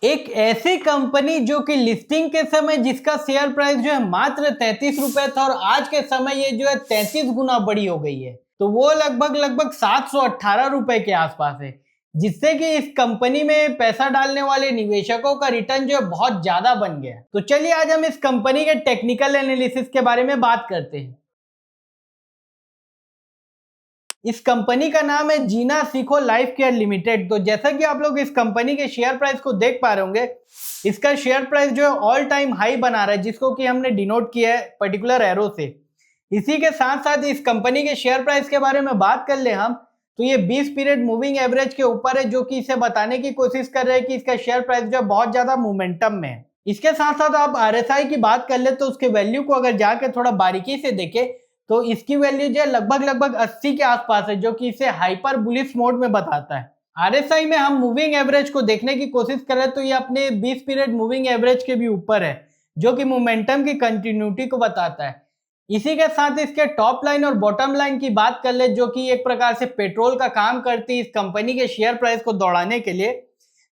एक ऐसी कंपनी जो कि लिस्टिंग के समय जिसका शेयर प्राइस जो है मात्र 33 रुपए था और आज के समय ये जो है 33 गुना बड़ी हो गई है, तो वो लगभग 718 रुपए के आसपास है, जिससे कि इस कंपनी में पैसा डालने वाले निवेशकों का रिटर्न जो है बहुत ज्यादा बन गया। तो चलिए आज हम इस कंपनी के टेक्निकल एनालिसिस के बारे में बात करते हैं। इस कंपनी का नाम है जीना सीखो लाइफ केयर लिमिटेड। तो जैसा कि आप लोग इस कंपनी के शेयर प्राइस को देख पा रहे होंगे, इसका शेयर प्राइस जो है ऑल टाइम हाई बना रहा है, जिसको कि हमने डिनोट किया है पर्टिकुलर एरो से। इसी के साथ साथ इस कंपनी के शेयर प्राइस के बारे में बात कर ले हम, तो ये 20 पीरियड मूविंग एवरेज के ऊपर है, जो कि इसे बताने की कोशिश कर रहे हैं कि इसका शेयर प्राइस जो है बहुत ज्यादा मोमेंटम में है। इसके साथ साथ आप आरएसआई की बात कर ले तो उसके वैल्यू को अगर जाके थोड़ा बारीकी से देखें तो इसकी वैल्यू जो है लगभग 80 के आसपास है, जो कि इसे हाइपर बुलिश मोड में बताता है। आरएसआई में हम मूविंग एवरेज को देखने की कोशिश करें तो ये अपने 20 पीरियड मूविंग एवरेज के भी ऊपर है, जो कि मोमेंटम की कंटिन्यूटी को बताता है। इसी के साथ इसके टॉप लाइन और बॉटम लाइन की बात कर ले, जो कि एक प्रकार से पेट्रोल का काम करती है इस कंपनी के शेयर प्राइस को दौड़ाने के लिए।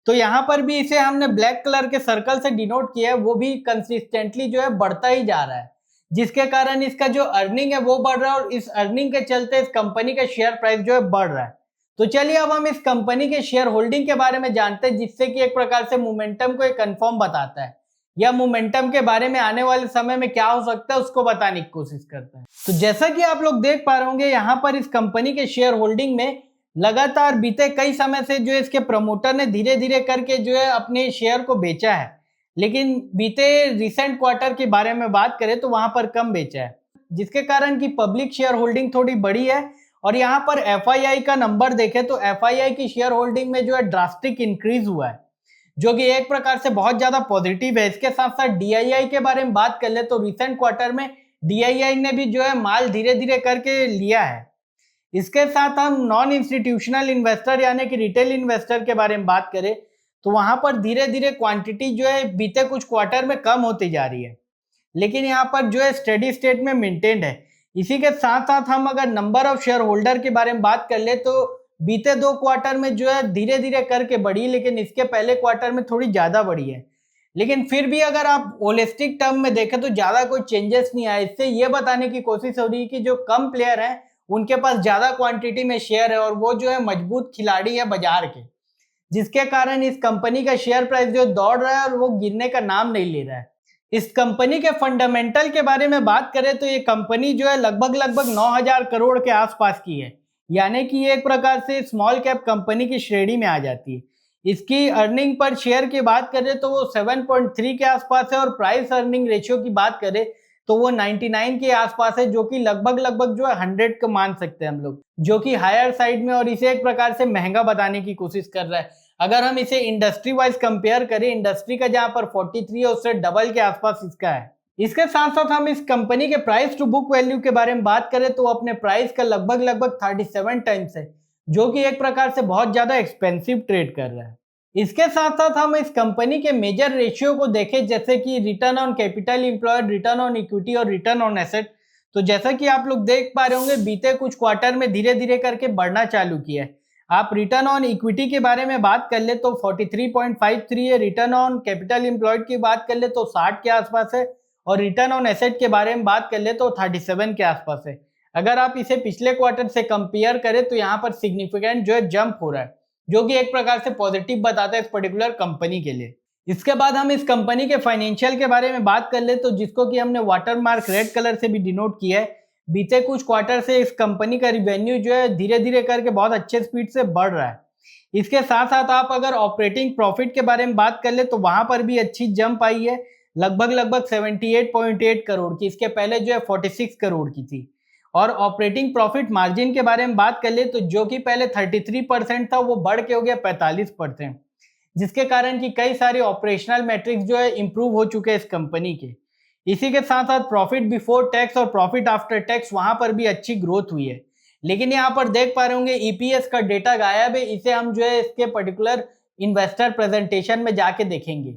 तो यहाँ पर भी इसे हमने ब्लैक कलर के सर्कल से डिनोट किया है, वो भी कंसिस्टेंटली जो है बढ़ता ही जा रहा है, जिसके कारण इसका जो अर्निंग है वो बढ़ रहा है और इस अर्निंग के चलते इस कंपनी का शेयर प्राइस जो है बढ़ रहा है। तो चलिए अब हम इस कंपनी के शेयर होल्डिंग के बारे में जानते हैं, जिससे कि एक प्रकार से मोमेंटम को एक कंफर्म बताता है, या मोमेंटम के बारे में आने वाले समय में क्या हो सकता है उसको बताने की कोशिश करता है। तो जैसा कि आप लोग देख पा रहे होंगे, यहाँ पर इस कंपनी के शेयर होल्डिंग में लगातार बीते कई समय से जो इसके प्रमोटर ने धीरे धीरे करके जो है अपने शेयर को बेचा है, लेकिन बीते रिसेंट क्वार्टर के बारे में बात करें तो वहां पर कम बेचा है, जिसके कारण की पब्लिक शेयर होल्डिंग थोड़ी बड़ी है। और यहाँ पर एफआईआई का नंबर देखें तो एफआईआई की शेयर होल्डिंग में जो है ड्रास्टिक इंक्रीज हुआ है, जो कि एक प्रकार से बहुत ज्यादा पॉजिटिव है। इसके साथ साथ डीआईआई के बारे में बात कर ले तो रिसेंट क्वार्टर में डीआईआई ने भी जो है माल धीरे धीरे करके लिया है। इसके साथ हम नॉन इंस्टीट्यूशनल इन्वेस्टर यानी कि रिटेल इन्वेस्टर के बारे में बात करें तो वहां पर धीरे धीरे क्वांटिटी जो है बीते कुछ क्वार्टर में कम होती जा रही है, लेकिन यहाँ पर जो है स्टेडी स्टेट में मेंटेन्ड है। इसी के साथ साथ हम अगर नंबर ऑफ शेयर होल्डर के बारे में बात कर ले तो बीते 2 क्वार्टर में जो है धीरे धीरे करके बढ़ी, लेकिन इसके पहले क्वार्टर में थोड़ी ज्यादा बढ़ी है। लेकिन फिर भी अगर आप होलिस्टिक टर्म में देखें तो ज्यादा कोई चेंजेस नहीं आया। इससे ये बताने की कोशिश हो रही है कि जो कम प्लेयर हैं उनके पास ज्यादा क्वांटिटी में शेयर है और वो जो है मजबूत खिलाड़ी है बाजार के, जिसके कारण इस कंपनी का शेयर प्राइस जो दौड़ रहा है और वो गिरने का नाम नहीं ले रहा है। इस कंपनी के फंडामेंटल के बारे में बात करें तो ये कंपनी जो है लगभग 9000 करोड़ के आसपास की है, यानी कि ये एक प्रकार से स्मॉल कैप कंपनी की श्रेणी में आ जाती है। इसकी अर्निंग पर शेयर की बात करें तो वो 7.3 के आसपास है और प्राइस अर्निंग रेशियो की बात करें तो वो 99 के आसपास है, जो कि लगभग जो है 100 का मान सकते हैं हम लोग, जो कि हायर साइड में, और इसे एक प्रकार से महंगा बताने की कोशिश कर रहा है। अगर हम इसे इंडस्ट्री वाइज कंपेयर करें, इंडस्ट्री का जहां पर 43 है उससे डबल के आसपास इसका है। इसके साथ साथ हम इस कंपनी के प्राइस टू बुक वैल्यू के बारे में बात करें तो अपने प्राइस का लगभग 37 टाइम्स है, जो कि एक प्रकार से बहुत ज्यादा एक्सपेंसिव ट्रेड कर रहा है। इसके साथ साथ हम इस कंपनी के मेजर रेशियो को देखें, जैसे कि return on capital employed, return on equity और रिटर्न ऑन एसेट। तो जैसा कि आप लोग देख पा रहे होंगे बीते कुछ क्वार्टर में धीरे धीरे करके बढ़ना चालू किया है। आप रिटर्न ऑन इक्विटी के बारे में बात कर ले तो 43.53 है, रिटर्न ऑन कैपिटल एम्प्लॉयड की बात कर ले तो 60 के आसपास है, और रिटर्न ऑन एसेट के बारे में बात कर ले तो 37 के आसपास है। अगर आप इसे पिछले क्वार्टर से कंपेयर करें तो यहाँ पर सिग्निफिकेंट जो है जंप हो रहा है, जो कि एक प्रकार से पॉजिटिव बताता है इस पर्टिकुलर कंपनी के लिए। इसके बाद हम इस कंपनी के फाइनेंशियल के बारे में बात कर ले तो जिसको कि हमने वाटरमार्क रेड कलर से भी डिनोट किया है। बीते कुछ क्वार्टर से इस कंपनी का रिवेन्यू जो है धीरे धीरे करके बहुत अच्छे स्पीड से बढ़ रहा है। इसके साथ साथ आप अगर ऑपरेटिंग प्रॉफिट के बारे में बात कर ले तो वहां पर भी अच्छी जंप आई है, लगभग 78.8 करोड़ की, इसके पहले जो है 46 करोड़ की थी। और ऑपरेटिंग प्रॉफिट मार्जिन के बारे में बात कर ले तो जो कि पहले 33% था वो बढ़ के हो गया 45%, जिसके कारण कि कई सारे ऑपरेशनल मैट्रिक्स जो है इंप्रूव हो चुके हैं इस कंपनी के। इसी के साथ साथ प्रॉफिट बिफोर टैक्स और प्रॉफिट आफ्टर टैक्स वहां पर भी अच्छी ग्रोथ हुई है। लेकिन यहाँ पर देख पा रहे होंगे ईपीएस का डेटा गायब है। इसे हम जो है इसके पर्टिकुलर इन्वेस्टर प्रेजेंटेशन में जाके देखेंगे,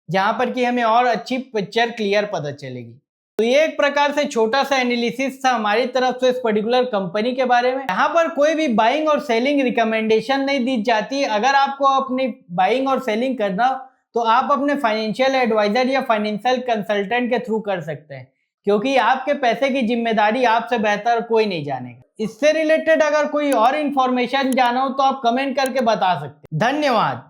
जहां पर कि हमें और अच्छी पिक्चर क्लियर पता चलेगी। तो ये एक प्रकार से छोटा सा एनालिसिस था हमारी तरफ से इस पर्टिकुलर कंपनी के बारे में। यहाँ पर कोई भी बाइंग और सेलिंग रिकमेंडेशन नहीं दी जाती। अगर आपको अपनी बाइंग और सेलिंग करना तो आप अपने फाइनेंशियल एडवाइजर या फाइनेंशियल कंसल्टेंट के थ्रू कर सकते हैं, क्योंकि आपके पैसे की जिम्मेदारी आपसे बेहतर कोई नहीं जानेगा। इससे रिलेटेड अगर कोई और इंफॉर्मेशन जाना हो तो आप कमेंट करके बता सकते हैं। धन्यवाद।